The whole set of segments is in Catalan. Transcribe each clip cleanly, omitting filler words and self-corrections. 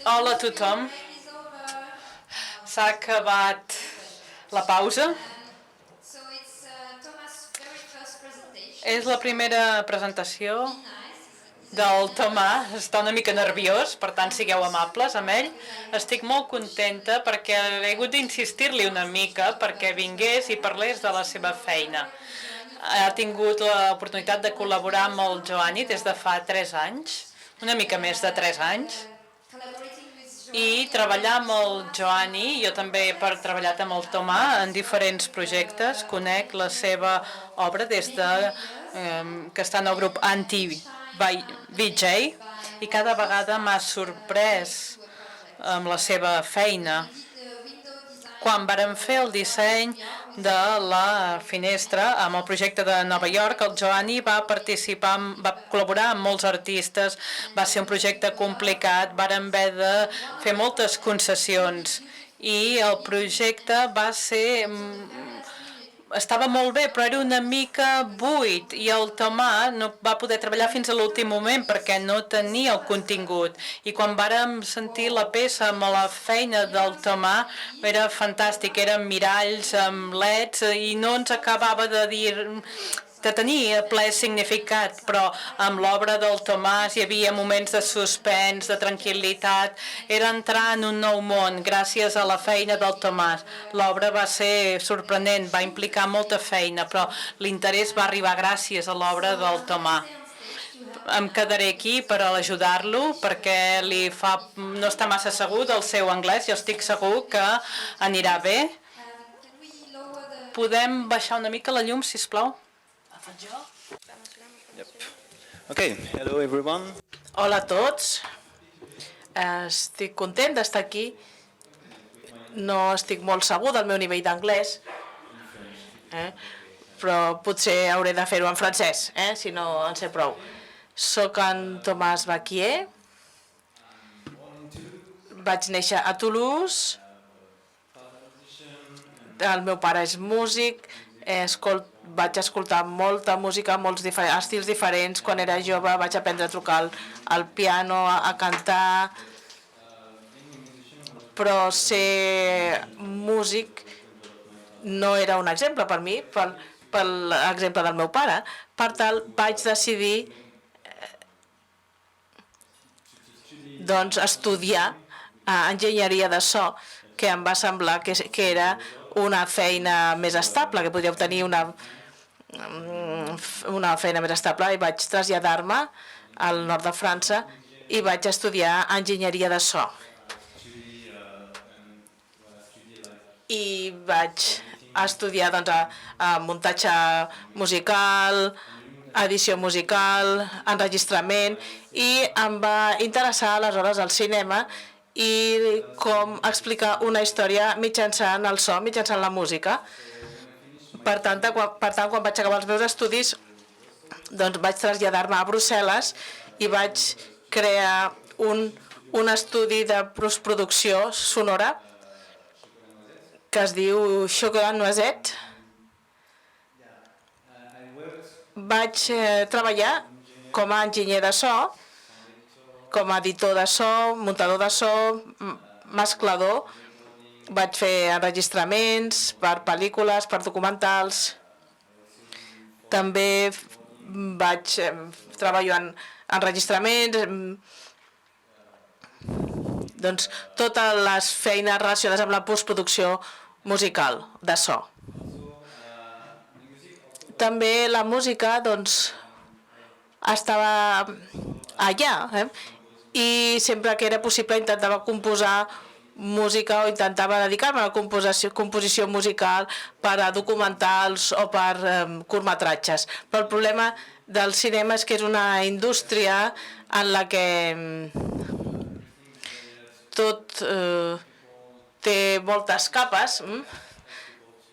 Hola a tothom. S'ha acabat la pausa. És la primera presentació del Tomàs. Està una mica nerviós, per tant sigueu amables amb ell. Estic molt contenta perquè he hagut d'insistir-li una mica perquè vingués i parlés de la seva feina. Ha tingut l'oportunitat de col·laborar amb el Joani des de fa 3 anys, una mica més de 3 anys, i treballar amb el Joani, jo també he treballat amb el Tomà en diferents projectes, conec la seva obra des de que està en el grup Anti-VJ i cada vegada m'ha sorprès amb la seva feina. Quan vàrem fer el disseny de la finestra amb el projecte de Nova York, el Joani va participar, va col·laborar amb molts artistes, va ser un projecte complicat, vàrem haver de fer moltes concessions i el projecte va ser... estava molt bé, però era una mica buit i el Tomà no va poder treballar fins a l'últim moment perquè no tenia el contingut. I quan vàrem sentir la peça amb la feina del Tomà era fantàstic, eren miralls amb leds i no ens acabava de dir... de tenir ple significat, però amb l'obra del Tomàs hi havia moments de suspens, de tranquil·litat, era entrar en un nou món gràcies a la feina del Tomàs. L'obra va ser sorprenent, va implicar molta feina, però l'interès va arribar gràcies a l'obra del Tomà. Em quedaré aquí per ajudar-lo perquè no està massa segur del seu anglès, jo estic segur que anirà bé. Podem baixar una mica la llum, sisplau? Yep. Okay, hello everyone. Hola a tots. Estic content d'estar aquí. No estic molt segur del meu nivell d'anglès, però potser hauré de fer-ho en francès, si no en sé prou. Soc en Tomàs Baquier. Vaig néixer a Toulouse. El meu pare és músic. Vaig escoltar molta música, molts estils diferents. Quan era jove vaig aprendre a trucar al piano, a cantar, però ser músic no era un exemple per mi, per l'exemple del meu pare. Per tant, vaig decidir estudiar enginyeria de so, que em va semblar que era una feina més estable, que podria obtenir una feina més estable, i vaig traslladar-me al nord de França i vaig estudiar enginyeria de so. I vaig estudiar muntatge musical, edició musical, enregistrament, i em va interessar aleshores el cinema i com explicar una història mitjançant el so, mitjançant la música. Per tant, quan vaig acabar els meus estudis, vaig traslladar-me a Brussel·les i vaig crear un estudi de postproducció sonora que es diu Chocolat Noisette. Vaig treballar com a enginyer de so, com a editor de so, muntador de so, mesclador. Vaig fer enregistraments per pel·lícules, per documentals. També vaig treballar en enregistraments, totes les feines relacionades amb la postproducció musical de so. També la música estava allà, i sempre que era possible intentava composar música o intentava dedicar-me a la composició musical per a documentals o per curtmetratges. Però el problema del cinema és que és una indústria en la que tot té moltes capes.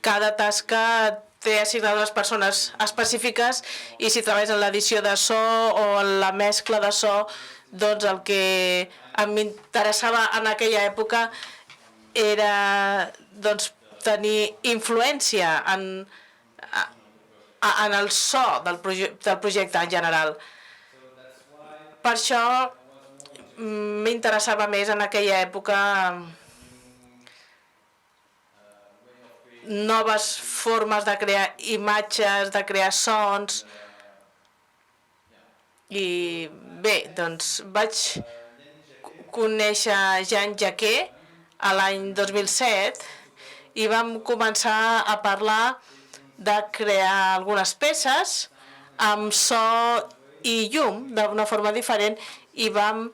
Cada tasca té assignades persones específiques i si treballes en l'edició de so o en la mescla de so, el que m'interessava en aquella època era tenir influència en el so del projecte en general. Per això m'interessava més en aquella època noves formes de crear imatges, de crear sons. I bé, doncs vaig conèixer Jean Jacquet a l'any 2007 i vam començar a parlar de crear algunes peces amb so i llum d'una forma diferent i vam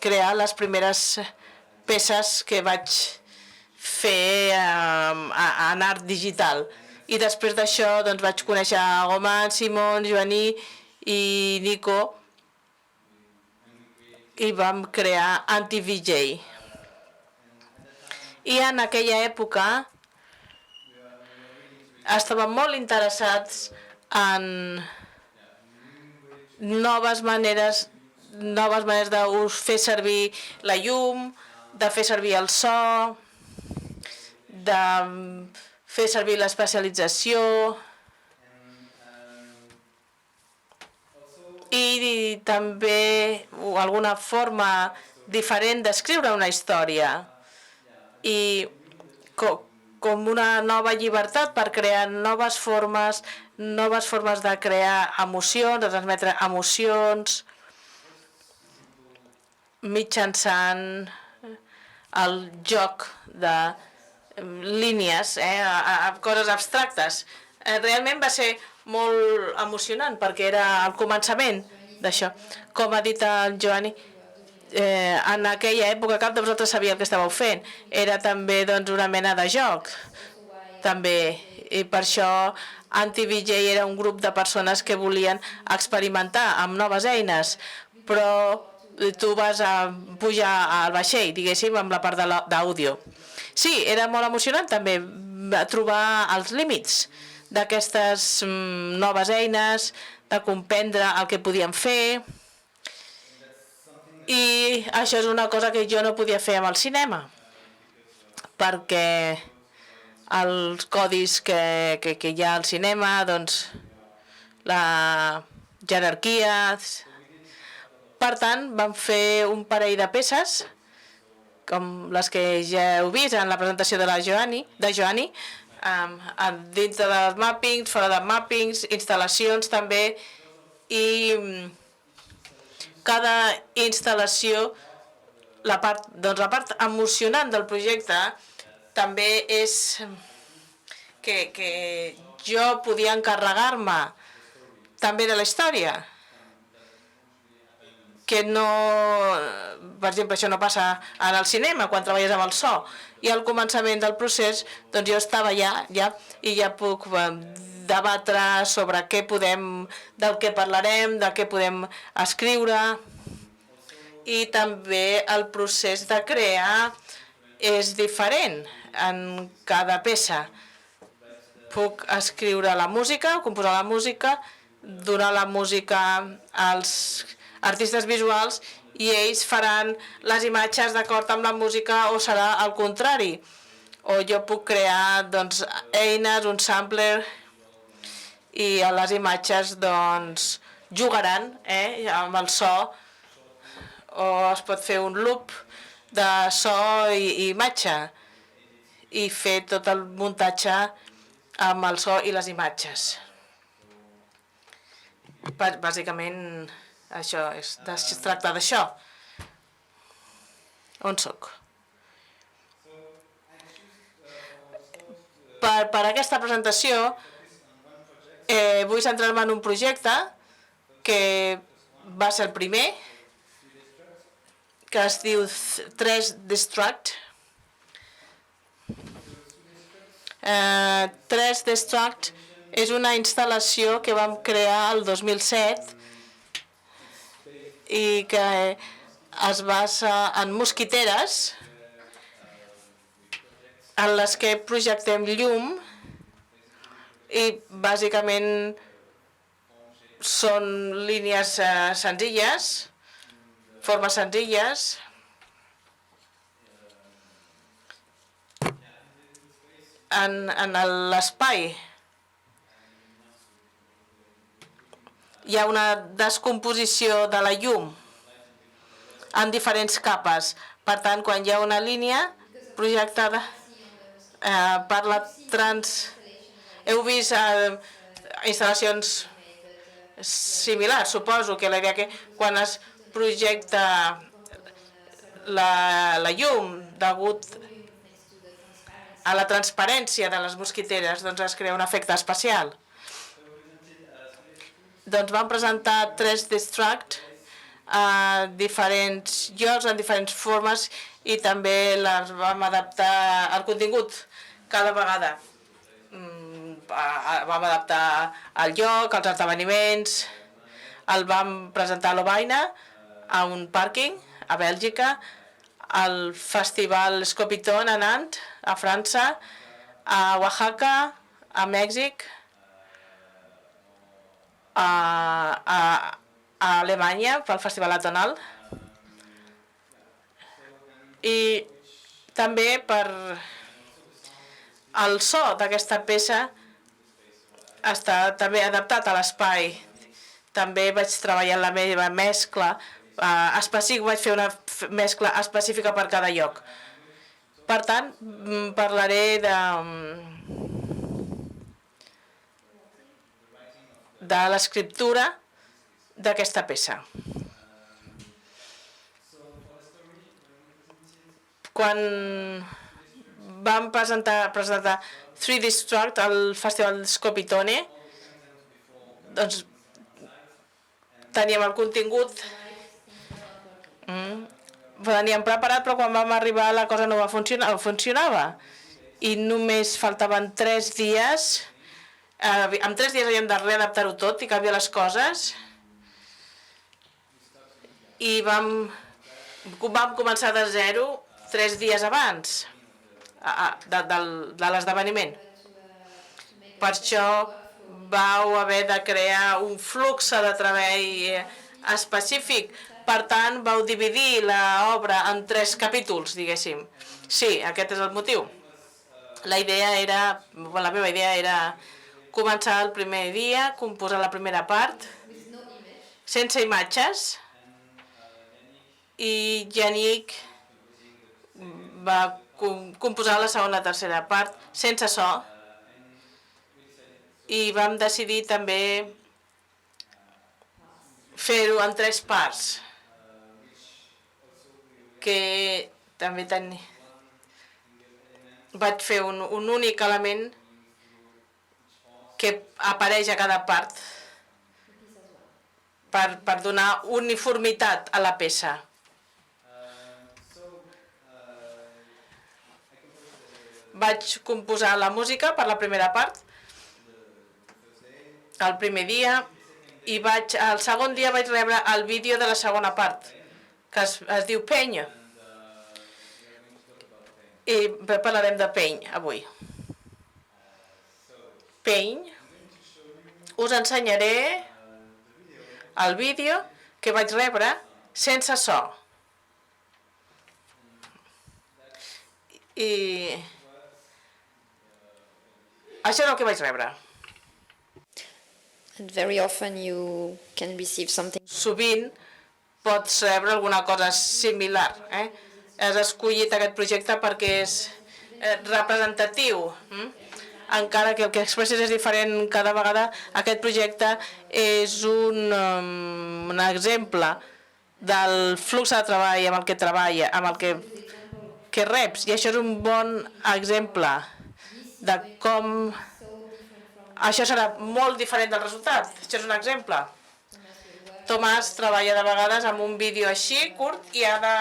crear les primeres peces que vaig fer en art digital. I després d'això doncs, vaig conèixer Roman, Simon, Joaní i Nico i vam crear Anti-VJ. I en aquella època estàvem molt interessats en noves maneres de fer servir la llum, de fer servir el so, de fer servir l'especialització i també alguna forma diferent d'escriure una història i com una nova llibertat per crear noves formes de crear emocions, de transmetre emocions mitjançant el joc de línies, coses abstractes. Realment va ser molt emocionant perquè era el començament d'això. Com ha dit el Joani, en aquella època cap de vosaltres sabia el que estàveu fent. Era també doncs, una mena de joc. També. I per això Anti-VJ era un grup de persones que volien experimentar amb noves eines, però tu vas a pujar al vaixell, diguéssim, amb la part d'àudio. Sí, era molt emocionant també trobar els límits d'aquestes noves eines, de comprendre el que podíem fer. I això és una cosa que jo no podia fer amb el cinema, perquè els codis que hi ha al cinema, doncs, la jerarquia. Per tant, vam fer un parell de peces, com les que ja heu vist en la presentació de Joani, dins dels mappings, fora de mappings, instal·lacions també, i cada instal·lació, la part emocionant del projecte també és que jo podia encarregar-me també de la història, que no, per exemple, això no passa en el cinema quan treballes amb el so. I al començament del procés doncs jo estava ja i ja puc debatre sobre del que parlarem, del que podem escriure, i també el procés de crear és diferent en cada peça. Puc escriure la música, composar la música, donar la música als artistes visuals i ells faran les imatges d'acord amb la música o serà al contrari. O jo puc crear doncs, eines, un sampler i les imatges doncs, jugaran amb el so, o es pot fer un loop de so i imatge i fer tot el muntatge amb el so i les imatges. Bàsicament això es tracta d'això. On soc? Per aquesta presentació vull centrar-me en un projecte que va ser el primer, que es diu 3Destruct. 3Destruct és una instal·lació que vam crear el 2007 i que es basa en mosquiteres en les que projectem llum i bàsicament són línies senzilles, formes senzilles, en l'espai. Hi ha una descomposició de la llum en diferents capes. Per tant, quan hi ha una línia projectada per la Heu vist instal·lacions similars, suposo que la idea que quan es projecta la llum degut a la transparència de les mosquiteres, doncs es crea un efecte especial. Doncs vam presentar 3 Distract a diferents llocs, en diferents formes, i també les vam adaptar al contingut cada vegada. Vam adaptar el lloc, els esdeveniments, el vam presentar a Lovaina, a un pàrquing, a Bèlgica, al Festival Scopiton a Nantes, a França, a Oaxaca, a Mèxic, a Alemanya pel Festival Atonal, i també per el so d'aquesta peça està també adaptat a l'espai. També vaig treballar en la meva mescla específica, vaig fer una mescla específica per cada lloc. Per tant, parlaré de l'escriptura d'aquesta peça. Quan vam presentar 3 Distract al Festival Scopitone, doncs teníem el contingut, teníem preparat, però quan vam arribar la cosa no funcionava. I només faltaven 3 dies. En 3 dies havíem de readaptar-ho tot i canviar les coses. I vam començar de zero 3 dies abans de l'esdeveniment. Per això vau haver de crear un flux de treball específic. Per tant, vau dividir l'obra en 3 capítols, diguéssim. Sí, aquest és el motiu. La meva idea era començar el primer dia, composar la primera part, sense imatges, i Yannick va composar la segona i tercera part sense so, i vam decidir també fer-ho en 3 parts, que també vaig fer un únic element que apareix a cada part per donar uniformitat a la peça. Vaig composar la música per la primera part, el primer dia, i el segon dia vaig rebre el vídeo de la segona part, que es diu Peny. I parlarem de Peny avui. Peny. Us ensenyaré el vídeo que vaig rebre sense so. I això és el que vaig rebre. And very often you can receive something. Sovint pots rebre alguna cosa similar. Has escollit aquest projecte perquè és representatiu. Encara que el que expresses és diferent cada vegada, aquest projecte és un exemple del flux de treball amb el que treballa, amb el que reps. I això és un bon exemple de com això serà molt diferent del resultat. Això és un exemple. Tomàs treballa de vegades amb un vídeo així, curt, i ha de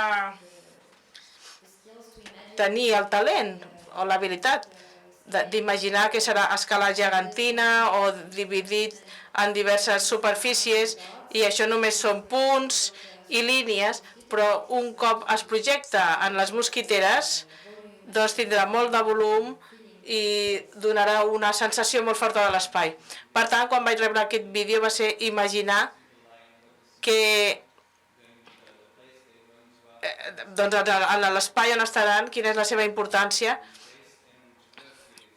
tenir el talent o l'habilitat d'imaginar que serà a escala gegantina o dividit en diverses superfícies, i això només són punts i línies, però un cop es projecta en les mosquiteres, doncs tindrà molt de volum i donarà una sensació molt forta de l'espai. Per tant, quan vaig rebre aquest vídeo va ser imaginar que doncs, en l'espai on estaran, quina és la seva importància,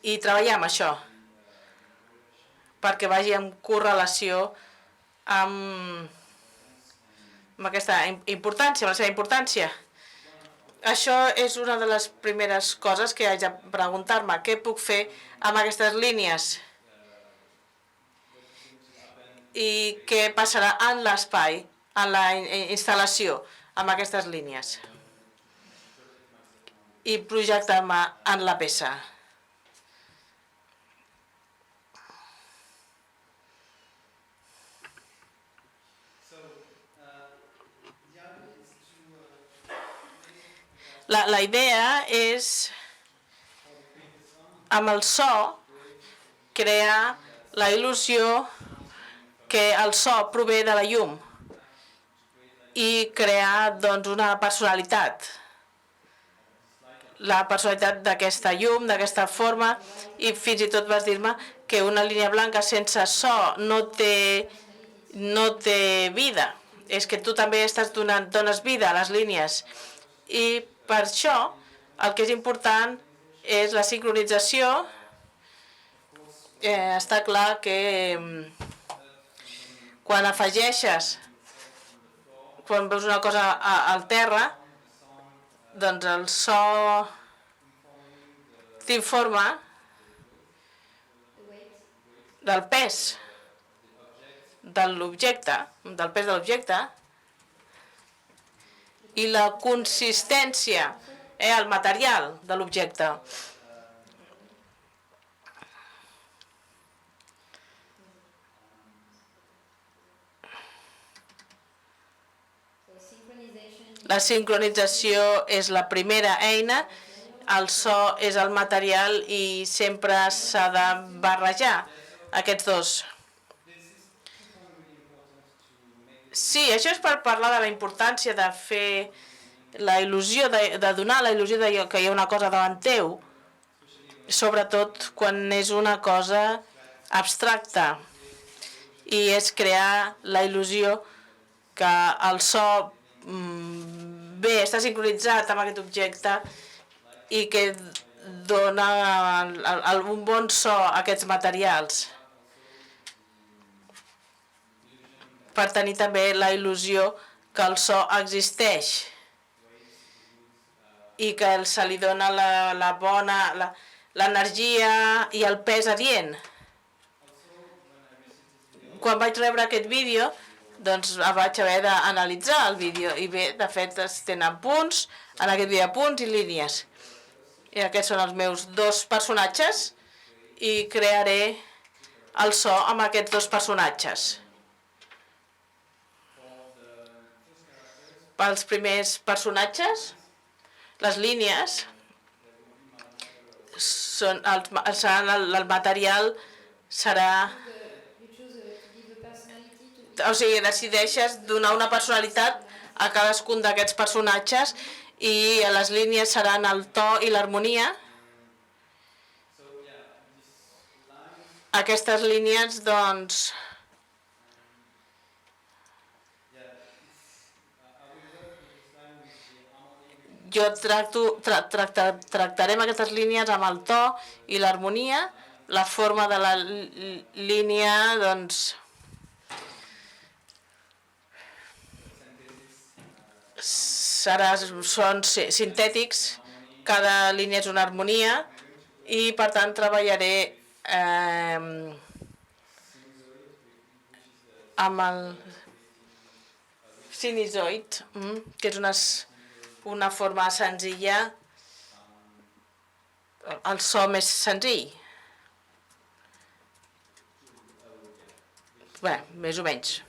i treballar amb això, perquè vagi en correlació amb amb aquesta importància, amb la seva importància. Això és una de les primeres coses que haig de preguntar-me. Què puc fer amb aquestes línies? I què passarà en l'espai, en la instal·lació, amb aquestes línies? I projectar-me en la peça. La idea és, amb el so, crear la il·lusió que el so prové de la llum i crear, doncs, una personalitat. La personalitat d'aquesta llum, d'aquesta forma, i fins i tot vas dir-me que una línia blanca sense so no té vida. És que tu també dones vida a les línies. I per això el que és important és la sincronització. Està clar que quan afegeixes, quan veus una cosa al terra, doncs el so t'informa del pes de l'objecte, del pes de l'objecte, i la consistència, el material de l'objecte. La sincronització és la primera eina, el so és el material i sempre s'ha de barrejar aquests dos. Sí, això és per parlar de la importància de fer la il·lusió, de donar la il·lusió de que hi ha una cosa davant teu, sobretot quan és una cosa abstracta, i és crear la il·lusió que el so està sincronitzat amb aquest objecte i que dona un bon so a aquests materials. Per tenir també la il·lusió que el so existeix i que se li dona l'energia i el pes adient. Quan vaig rebre aquest vídeo, doncs vaig haver d'analitzar el vídeo i bé, de fet, es tenen punts, en aquest vídeo punts i línies. I aquests són els meus dos personatges i crearé el so amb aquests dos personatges. Pels primers personatges, les línies el material serà... O sigui, decideixes donar una personalitat a cadascun d'aquests personatges i les línies seran el to i l'harmonia. Aquestes línies, doncs... Jo tractarem aquestes línies amb el to i l'harmonia. La forma de la línia, doncs, són sintètics. Cada línia és una harmonia i, per tant, treballaré amb el sinusoid, que és una forma senzilla, el so més senzill. Bé, més o menys.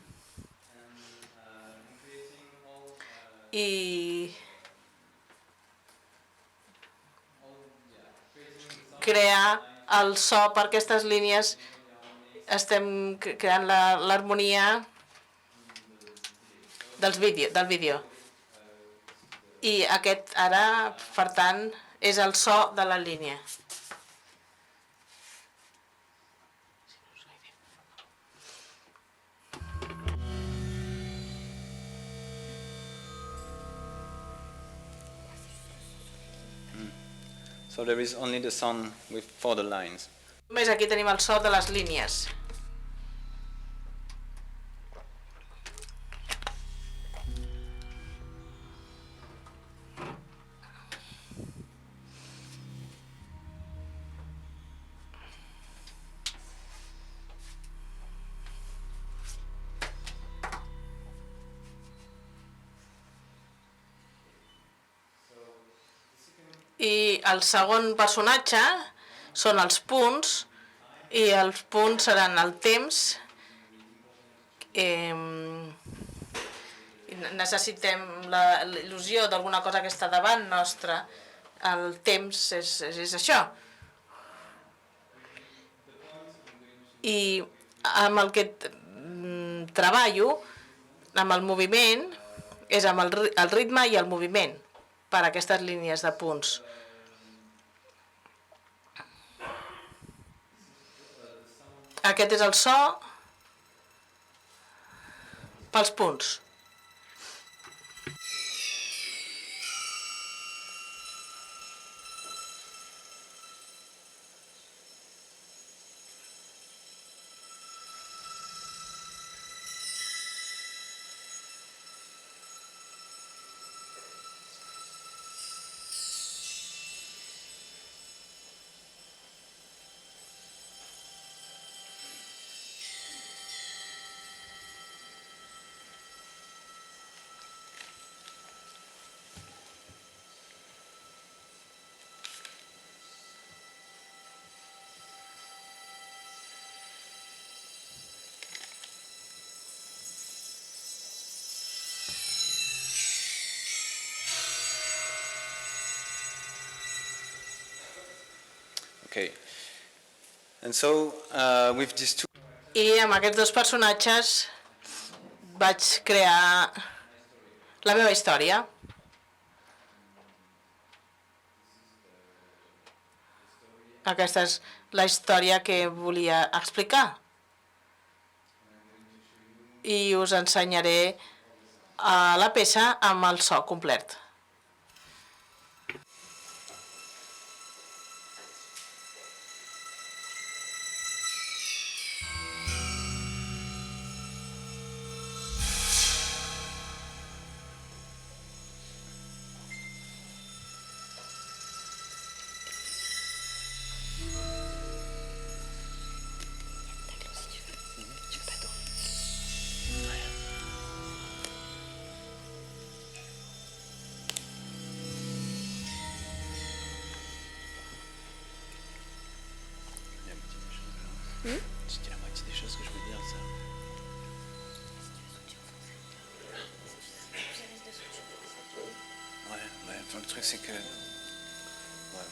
I crear el so per aquestes línies, estem creant l'harmonia del vídeo. I aquest ara, per tant, és el so de la línia. So there is only the sound for the lines. Només aquí tenim el so de les línies. I el segon personatge són els punts, i els punts seran el temps. Necessitem l'il·lusió d'alguna cosa que està davant nostra. El temps és això. I amb el que treballo, amb el moviment, és amb el ritme i el moviment per a aquestes línies de punts. Aquest és el so pels punts. Okay. And so with these two. I amb aquests dos personatges vaig crear la meva història. Aquesta és la història que volia explicar. I us ensenyaré la peça amb el so complet. C'était la moitié des choses que je voulais dire, ça. Ouais, enfin, le truc c'est que... Ouais.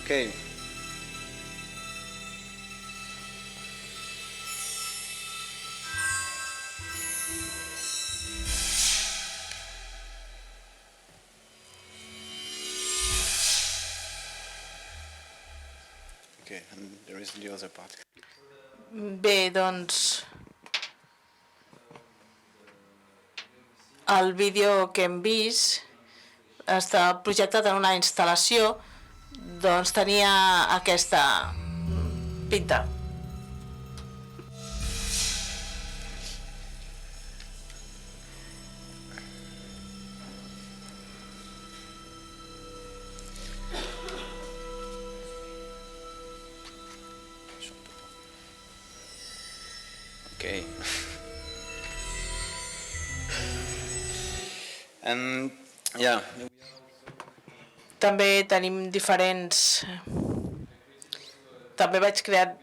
Okay. Okay, and there is the other part. Bé, doncs, el vídeo que hem vist està projectat en una instal·lació, doncs tenia aquesta pinta. Okay. And yeah, També tenim diferents... També vaig crear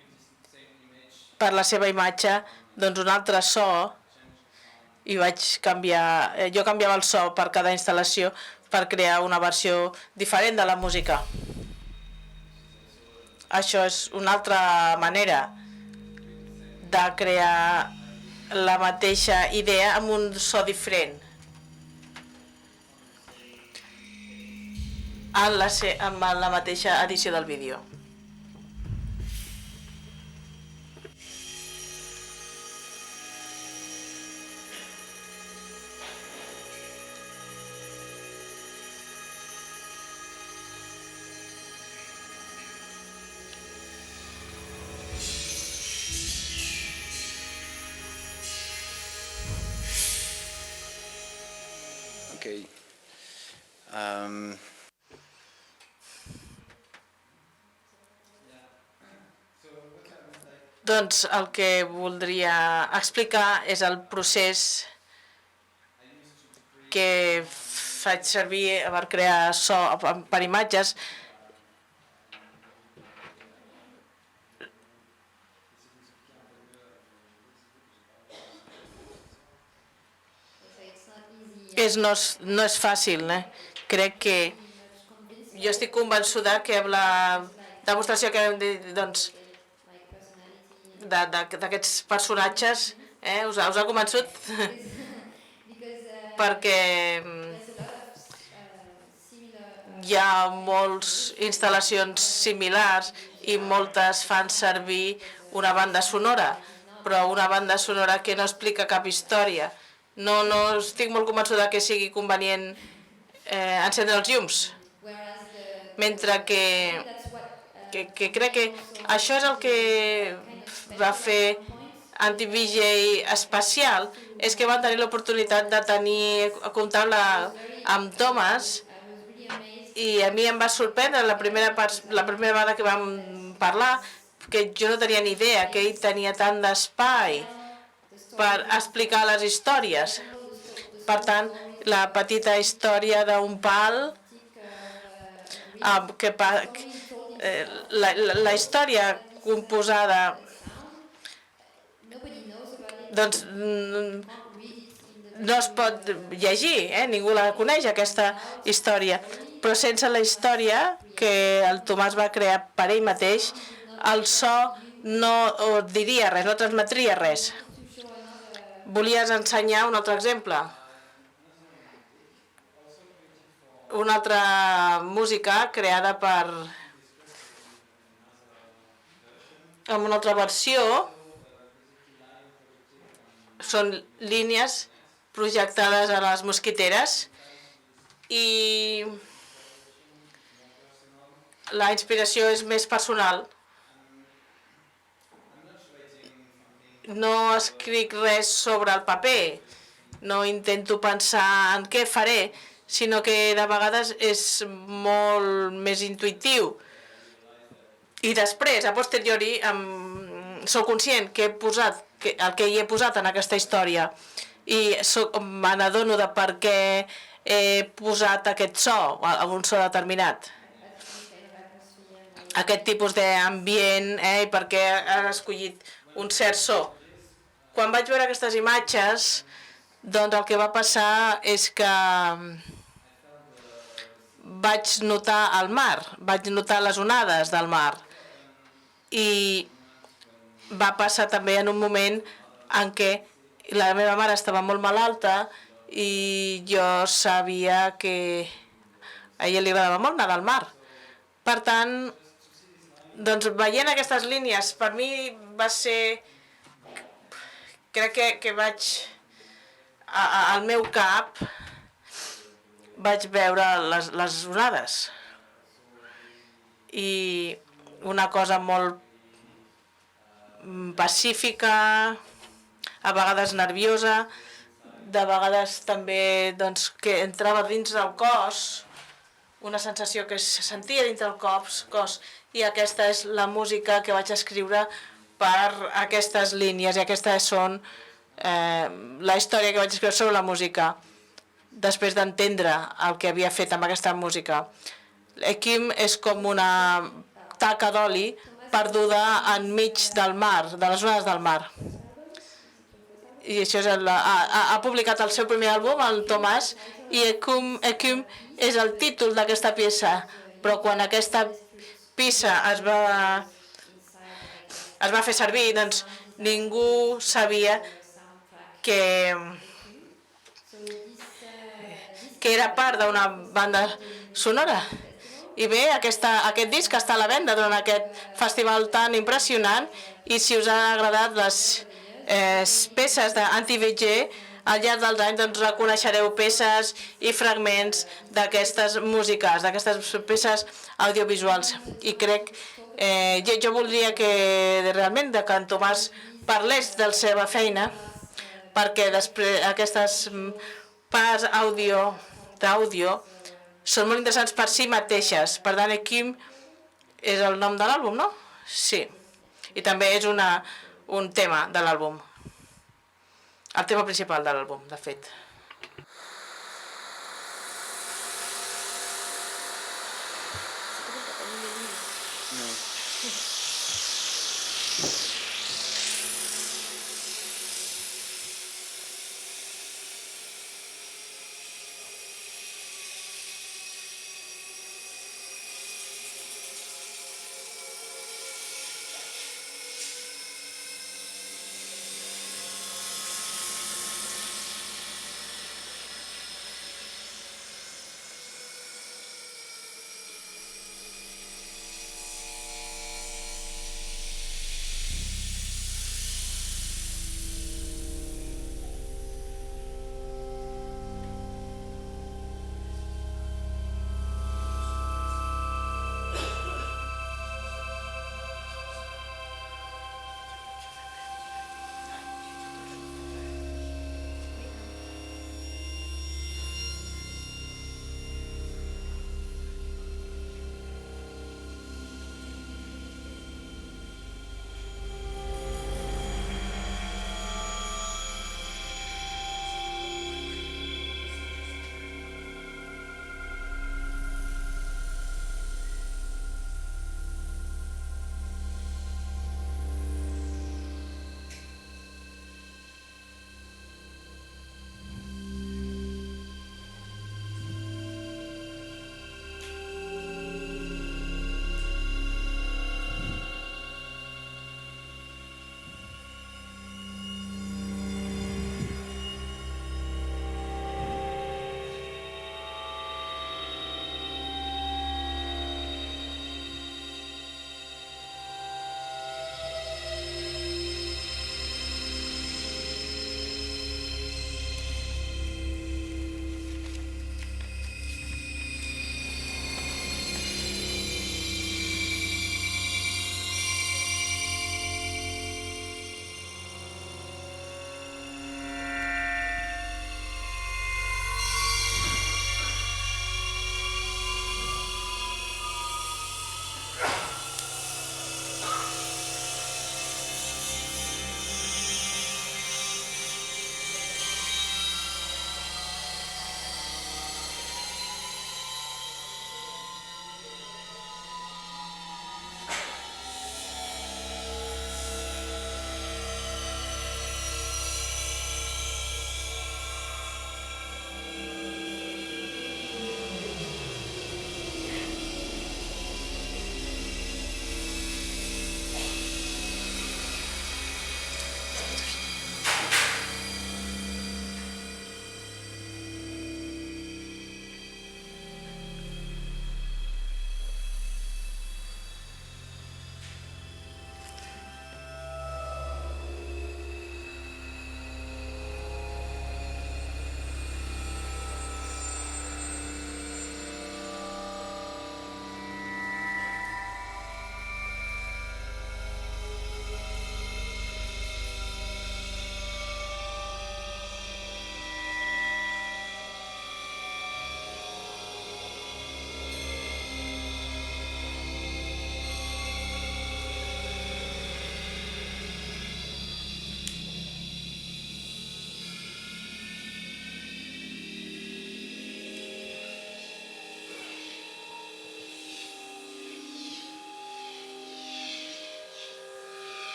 per la seva imatge doncs un altre so i vaig canviar... Jo canviava el so per cada instal·lació per crear una versió diferent de la música. Això és una altra manera de crear la mateixa idea amb un so diferent. Amb la mateixa edició del vídeo. okay. Doncs el que voldria explicar és el procés que faig servir per crear so per imatges. No és fàcil, Crec que jo estic convençuda que amb la demostració que hem dit, doncs, d'aquests personatges, us ha convençut? Perquè hi ha moltes instal·lacions similars i moltes fan servir una banda sonora, però una banda sonora que no explica cap història. No estic molt convençuda que sigui convenient encendre els llums. Mentre que crec que això és el que va fer Anti-VJ especial, és que van tenir l'oportunitat de comptar amb Thomas, i a mi em va sorprendre la primera vegada que vam parlar, que jo no tenia ni idea que ell tenia tant d'espai per explicar les històries. Per tant, la petita història d'un pal, la història composada, doncs no es pot llegir, ningú la coneix, aquesta història. Però sense la història que el Tomàs va crear per ell mateix, el so no diria res, no transmetria res. Volies ensenyar un altre exemple? Una altra música creada amb una altra versió són línies projectades a les mosquiteres i la inspiració és més personal. No escric res sobre el paper, no intento pensar en què faré, sinó que de vegades és molt més intuïtiu. I després, a posteriori, sóc conscient que el que hi he posat en aquesta història i me n'adono de per què he posat aquest so, un so determinat. Aquest tipus d'ambient, i per què han escollit un cert so. Quan vaig veure aquestes imatges, doncs el que va passar és que vaig notar el mar, vaig notar les onades del mar. I va passar també en un moment en què la meva mare estava molt malalta i jo sabia que a ella li agradava molt nedar al mar. Per tant, Doncs veient aquestes línies, per mi va ser... Crec que vaig... Al meu cap vaig veure les onades. I una cosa molt pacífica, a vegades nerviosa, de vegades també doncs, que entrava dins del cos, una sensació que se sentia dintre del cos, i aquesta és la música que vaig escriure per aquestes línies, i aquestes són la història que vaig escriure sobre la música, després d'entendre el que havia fet amb aquesta música. Ekim és com una taca d'oli perduda enmig del mar, de les onades del mar. I això és ha publicat el seu primer àlbum, el Tomàs, i Ekim és el títol d'aquesta peça, però quan aquesta peça es va fer servir, doncs ningú sabia que era part d'una banda sonora. I bé, aquest disc està a la venda durant aquest festival tan impressionant, i si us han agradat les peces d'Anti-VG, al llarg dels anys doncs, reconeixereu peces i fragments d'aquestes músiques, d'aquestes peces audiovisuals. I crec, jo voldria que realment que en Tomàs parlés de la seva feina, perquè després aquestes parts d'àudio són molt interessants per si mateixes. Per tant, Ekim és el nom de l'àlbum, no? Sí. I també és un tema de l'àlbum. El tema principal de l'àlbum, de fet.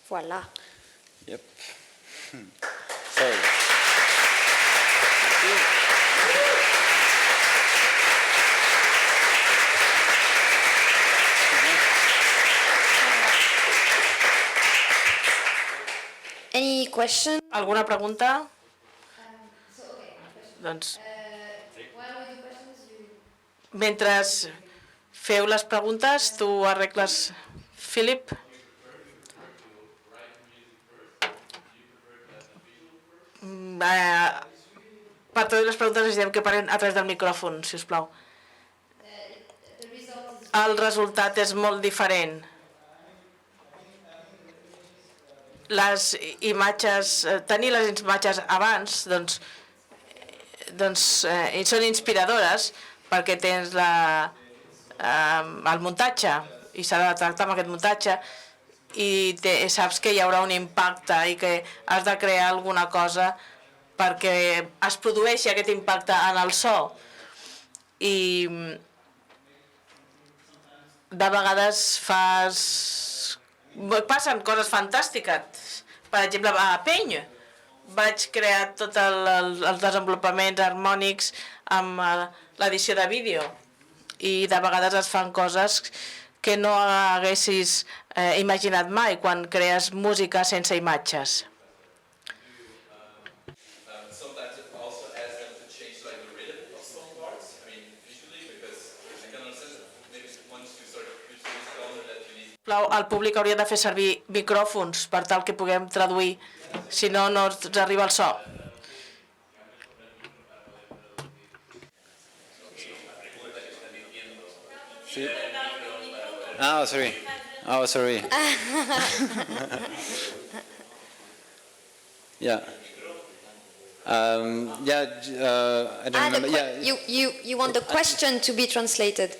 Voilà. Yep. So. Any question? Alguna pregunta? Doncs, mentre feu les preguntes, tu arregles, Philip? Per totes les preguntes necessitem que parlin a través del micròfon, si us plau. El resultat és molt diferent. Les imatges, tenir les imatges abans, doncs són inspiradores perquè tens el muntatge i s'ha de tractar amb aquest muntatge i saps que hi haurà un impacte i que has de crear alguna cosa perquè es produeixi aquest impacte en el so. I de vegades passen coses fantàstiques. Per exemple, a Peny vaig crear tots els desenvolupaments harmònics amb l'edició de vídeo i de vegades es fan coses que no haguessis imaginat mai quan crees música sense imatges. Sometimes it also asks them to change like the rhythm of some parts, I mean visually, because I can understand that maybe once you start using this color that you need. El públic hauria de fer servir micròfons per tal que puguem traduir, si no, no ens arriba el so. Sí. Ah, sorry. Oh, sorry. Yeah. I don't remember. You want the question to be translated?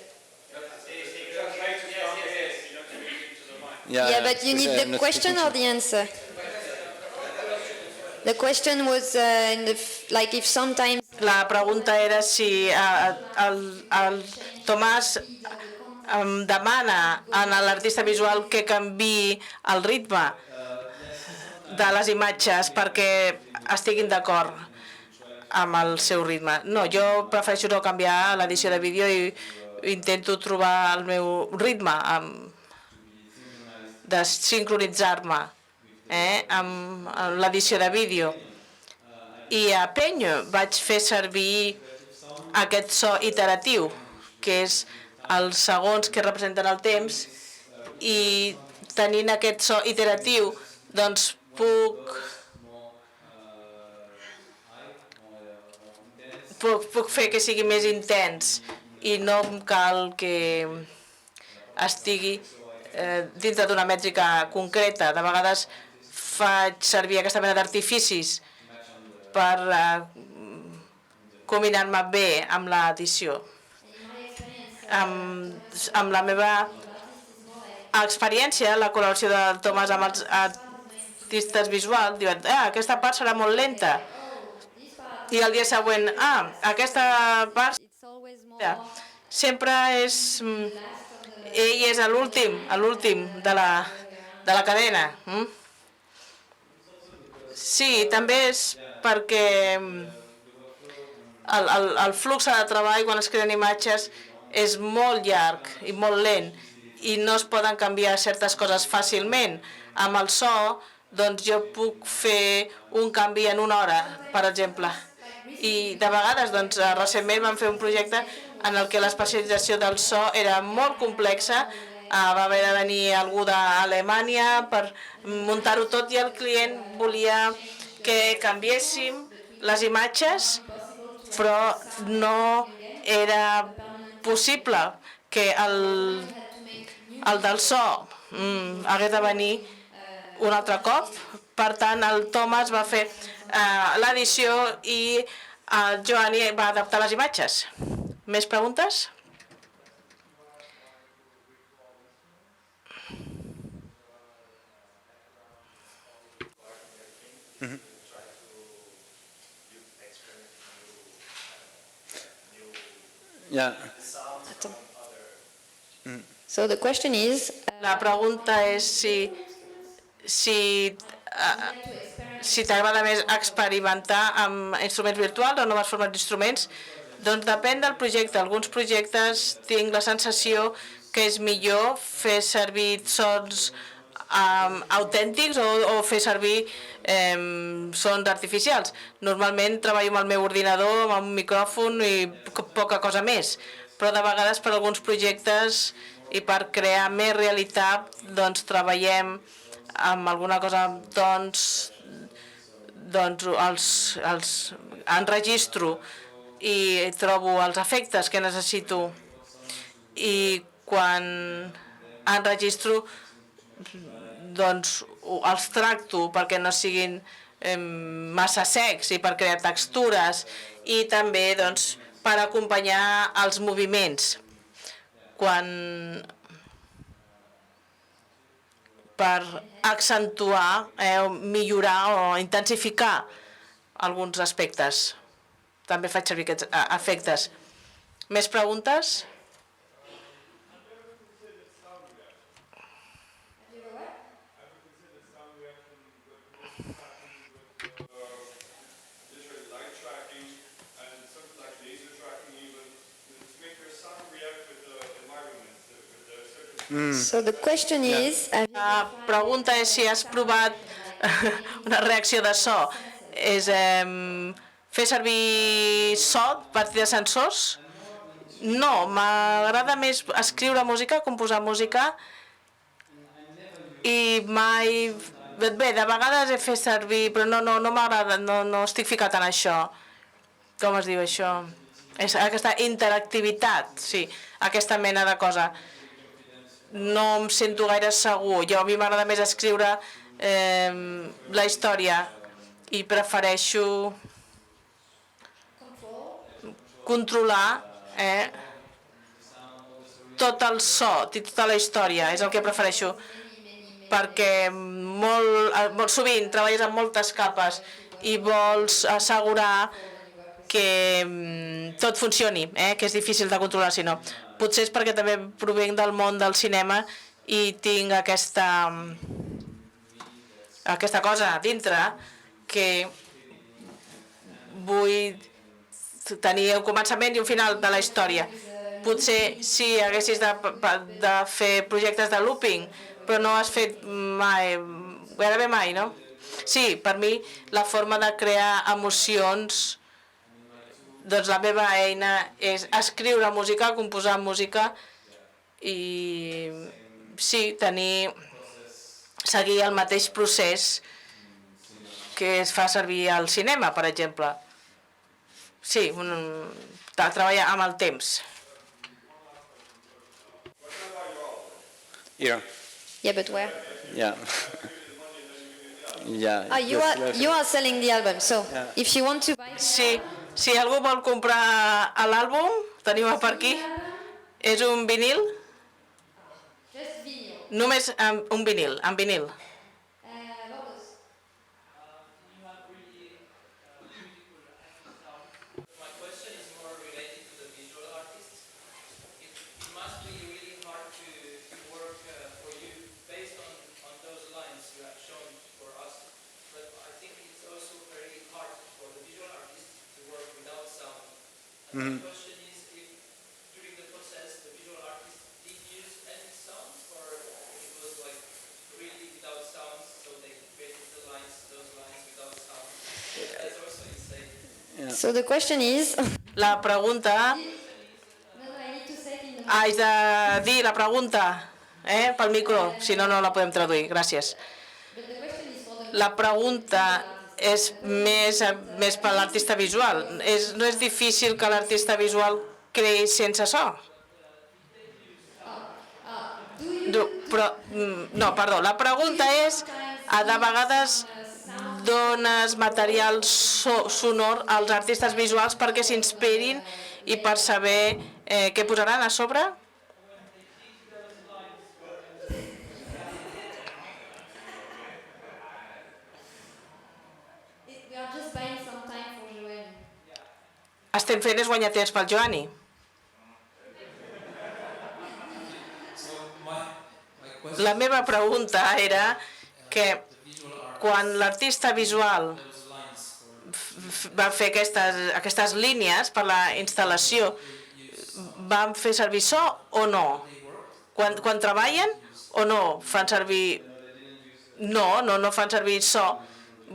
Yeah, but you need the question or the answer? The question was like if sometimes... La pregunta era si el Tomàs demana a l'artista visual que canviï el ritme de les imatges perquè estiguin d'acord amb el seu ritme. No, jo prefereixo no canviar l'edició de vídeo i intento trobar el meu ritme, de sincronitzar-me amb l'edició de vídeo. I a Peny vaig fer servir aquest so iteratiu, que és els segons que representen el temps, i tenint aquest so iteratiu, doncs puc fer que sigui més intens i no cal que estigui dintre d'una mètrica concreta. De vegades faig servir aquesta mena d'artificis per combinar-me bé amb l'edició. Amb la meva experiència, la col·laboració del Tomàs amb els artistes visuals, diuen, aquesta part serà molt lenta. I el dia següent, aquesta part sempre és... Ell és l'últim de la cadena. Sí, també és perquè el flux de treball quan es creen imatges és molt llarg i molt lent i no es poden canviar certes coses fàcilment. Amb el so, doncs jo puc fer un canvi en una hora, per exemple. I de vegades, doncs, recentment vam fer un projecte en el que l'especialització del so era molt complexa. Va haver de venir algú d'Alemanya per muntar-ho tot i el client volia que canviéssim les imatges, però no era possible que el del so hagués de venir un altre cop. Per tant, el Tomàs va fer l'edició i el Joani va adaptar les imatges. Més preguntes? Yeah. So the question is... La pregunta és si t'agrada més experimentar amb instruments virtuals o noves formes d'instruments, doncs depèn del projecte. Alguns projectes tinc la sensació que és millor fer servir sons autèntics o fer servir sons artificials. Normalment treballo amb el meu ordinador, amb un micròfon i poca cosa més, però de vegades per alguns projectes i per crear més realitat doncs treballem amb alguna cosa doncs enregistro i trobo els efectes que necessito i quan enregistro doncs els tracto perquè no siguin massa secs i per crear textures i també doncs per acompanyar els moviments per accentuar, millorar o intensificar alguns aspectes. També faig servir aquests efectes. Més preguntes? So the question is, La pregunta és si has provat una reacció de so. És fer servir so a partir de sensors? No, m'agrada més escriure música, composar música i mai... Bé, de vegades he fet servir, però no m'agrada, no estic ficat en això. Com es diu això? És aquesta interactivitat, sí, aquesta mena de cosa. No em sento gaire segur. A mi m'agrada més escriure la història i prefereixo controlar tot el so i tota la història. És el que prefereixo perquè molt sovint treballes amb moltes capes i vols assegurar que tot funcioni, que és difícil de controlar si no. Potser és perquè també provenc del món del cinema i tinc aquesta cosa a dintre que vull tenir un començament i un final de la història. Potser si haguessis de fer projectes de looping, però no has fet mai, gairebé mai, no? Sí, per mi la forma de crear emocions, doncs la meva eina és escriure música, composar música i sí, seguir el mateix procés que es fa servir al cinema, per exemple. Sí, treballar amb el temps. Here. yeah, but where? Yeah. Yeah. You are selling the album, so if you want to buy... Sí, si algú vol comprar l'àlbum, teniu per aquí, és un vinil, Just vinyl. només un vinil, en vinil. Logos. My question is more related to the visual artists. It must be really hard to work for you based on those lines you have shown for us. But I think it's also very hard for the visual artists to work without sound. And the question is if during the process the visual artists did use any sounds or it was like really without sounds, so they created those lines without sound. That's also insane. So the question is... La pregunta, I need to say it in the... haig de dir la pregunta, pel micro, si no, no la podem traduir, gràcies. La pregunta és més per l'artista visual. No és difícil que l'artista visual creï sense so? Perdó, la pregunta és, de vegades dones material sonor als artistes visuals perquè s'inspirin i per saber què posaran a sobre? We are just buying some time for Joanne. Estem fent és guanyar temps pel Joani. La meva pregunta era que quan l'artista visual va fer aquestes línies per la instal·lació, van fer servir so o no? Quan treballen o no fan servir... No fan servir so.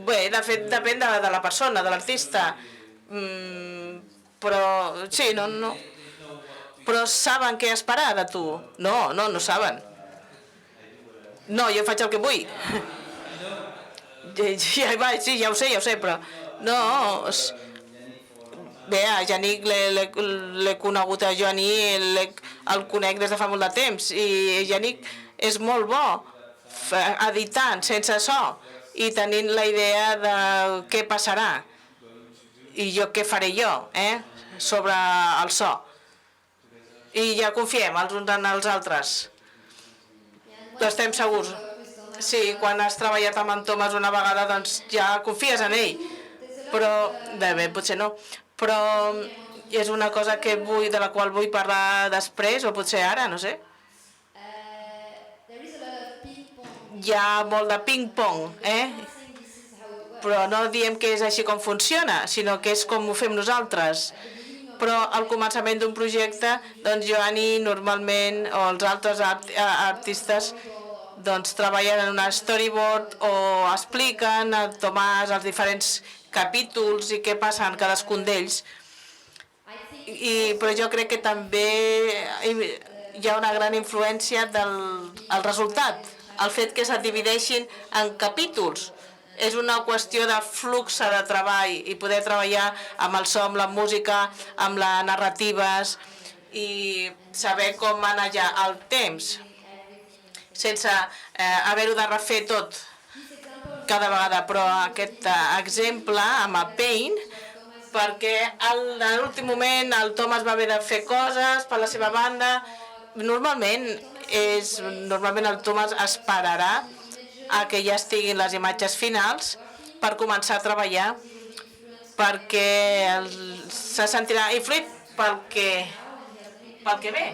Bé, de fet, depèn de la persona, de l'artista. Però, sí, no. Però saben què esperar de tu? No saben. No, jo faig el que vull. Ja hi vaig, sí, ja ho sé, però... No, bé, a Yannick l'he conegut, a Joaní el conec des de fa molt de temps, i Yannick és molt bo editant sense so i tenint la idea de què passarà i què faré jo sobre el so. I ja confiem els uns en els altres. Estem segurs. Sí, quan has treballat amb en Thomas una vegada, doncs ja confies en ell. Però, bé, potser no. Però és una cosa de la qual vull parlar després, o potser ara, no sé. Hi ha molt de ping-pong, Però no diem que és així com funciona, sinó que és com ho fem nosaltres. Però al començament d'un projecte, doncs Joani normalment, o els altres artistes, doncs treballen en una storyboard o expliquen a Tomàs els diferents capítols i què passa en cadascun d'ells. Però jo crec que també hi ha una gran influència del resultat, el fet que se divideixin en capítols. És una qüestió de flux de treball i poder treballar amb el so, amb la música, amb les narratives i saber com manejar el temps sense haver-ho de refer tot cada vegada. Però aquest exemple amb el Paint, perquè a l'últim moment el Thomas va haver de fer coses per la seva banda, normalment el Thomas esperarà a que ja estiguin les imatges finals per començar a treballar, perquè se sentirà influït pel que ve.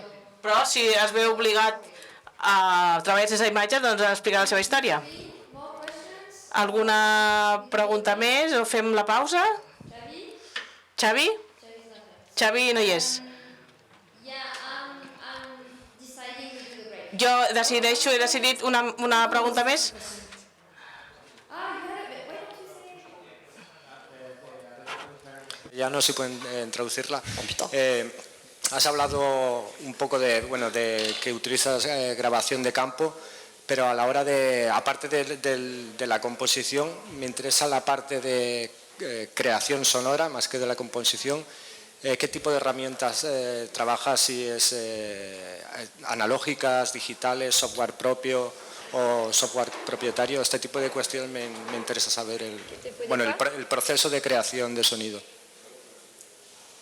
Però si es veu obligat a treballar sense imatges, doncs explicar la seva història. Alguna pregunta més o fem la pausa? Xavi? Xavi no hi és. Jo he decidit una pregunta més. Ya no sé si pueden traducirla. Has hablado un poco de que utilizas grabación de campo, pero a la hora aparte de la composición, me interesa la parte de creación sonora más que de la composición. ¿Qué tipo de herramientas trabajas? Si es analógicas, digitales, software propio o software propietario. Este tipo de cuestiones me interesa saber el proceso de creación de sonido.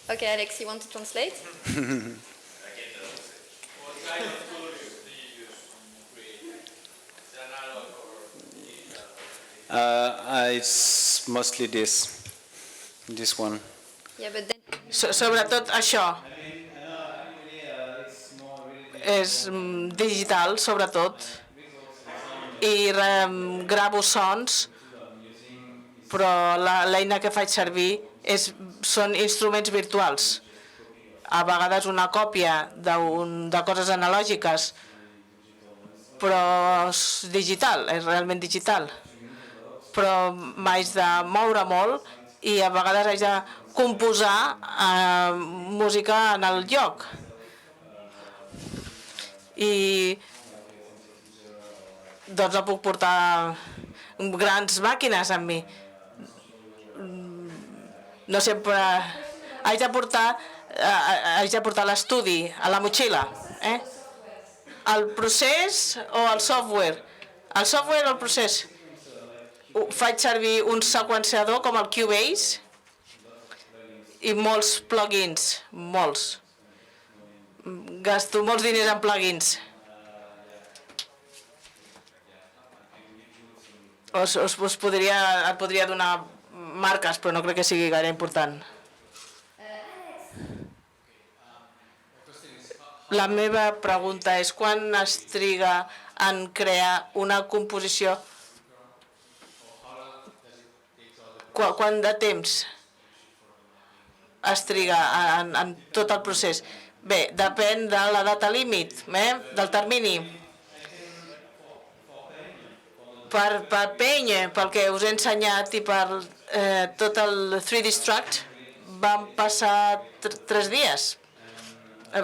Okay, Alex, you want to translate? It's mostly this one. Yeah, but then... Sobretot això. És digital, sobretot. I gravo sons, però l'eina que faig servir són instruments virtuals. A vegades una còpia de coses analògiques, però és digital, és realment digital. Però m'haig de moure molt i a vegades haig de composar música en el lloc. I doncs no puc portar grans màquines amb mi. No sempre haig de portar l'estudi a la motxilla. El procés o el software? El software o el procés? Faig servir un seqüenciador com el Cubase i molts plugins, molts. Gasto molts diners en plugins. Et podria donar marques, però no crec que sigui gaire important. La meva pregunta és quan es triga en crear una composició Quant de temps es triga en tot el procés? Bé, depèn de la data límit, del termini. Per Peny, pel que us he ensenyat, i per tot el 3D Struct, vam passar 3 dies.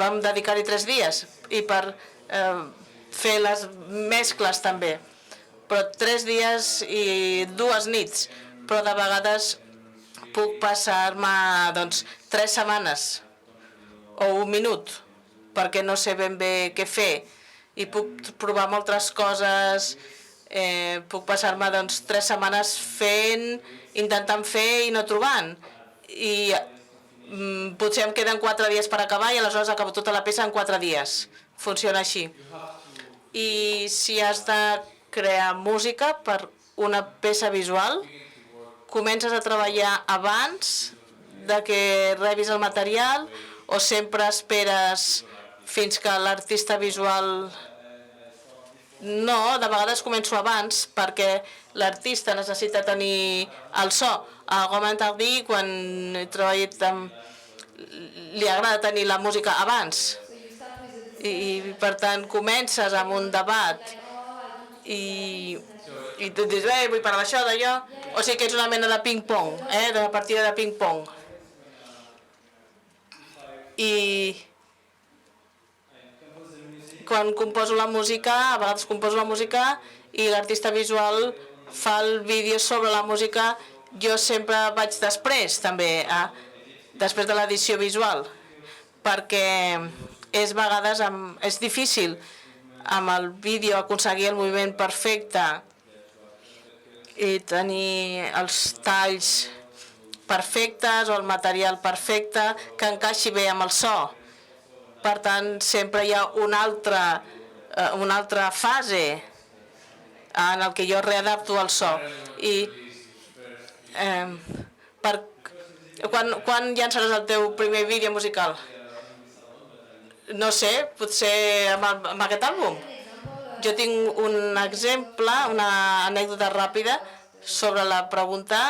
Vam dedicar-hi 3 dies. I per fer les mescles també. Però 3 dies i 2 nits. Però de vegades puc passar-me 3 setmanes o 1 minut perquè no sé ben bé què fer. I puc provar moltes coses. Puc passar-me 3 setmanes intentant fer i no trobant. I potser em queden 4 dies per acabar i aleshores acabo tota la peça en 4 dies. Funciona així. I si has de crear música per una peça visual, comences a treballar abans de que rebis el material o sempre esperes fins que l'artista visual... No, de vegades començo abans perquè l'artista necessita tenir el so. A Romain Tardy, quan he treballat li agrada tenir la música abans. I per tant comences amb un debat i tu dius, vull parlar d'això, d'allò. O sigui que ets una mena de ping-pong, de partida de ping-pong. I quan composo la música, a vegades composo la música i l'artista visual fa el vídeo sobre la música. Jo sempre vaig després, també, després de l'edició visual, perquè a vegades és difícil amb el vídeo aconseguir el moviment perfecte i tenir els talls perfectes o el material perfecte que encaixi bé amb el so. Per tant, sempre hi ha una altra fase en el que jo readapto el so. I quan llançaràs el teu primer vídeo musical? No sé, potser amb aquest àlbum. Jo tinc un exemple, una anècdota ràpida sobre la pregunta.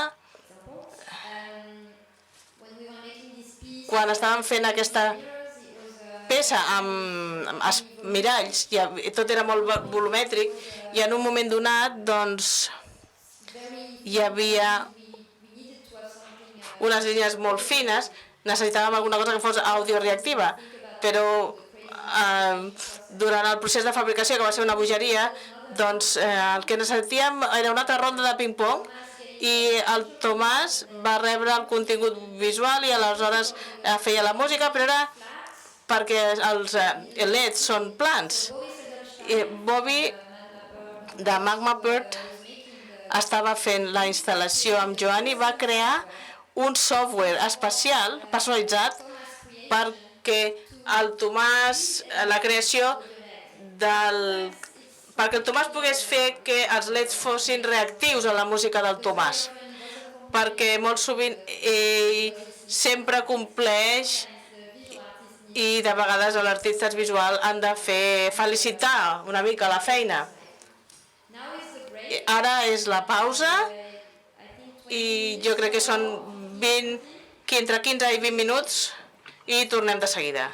Quan estàvem fent aquesta peça amb miralls, tot era molt volumètric, i en un moment donat hi havia unes línies molt fines, necessitàvem alguna cosa que fos audioreactiva, però durant el procés de fabricació, que va ser una bogeria, el que necessitíem era una altra ronda de ping-pong i el Tomàs va rebre el contingut visual i aleshores feia la música, però era perquè els LEDs són plans. Bobby de Magma Bird estava fent la instal·lació amb Joan i va crear un software especial, personalitzat, perquè el Tomàs, la creació perquè el Tomàs pogués fer que els LEDs fossin reactius a la música del Tomàs. Perquè molt sovint ell sempre compleix i de vegades els artistes visuals han de felicitar una mica la feina. Ara és la pausa i jo crec que són entre 15 i 20 minuts i tornem de seguida.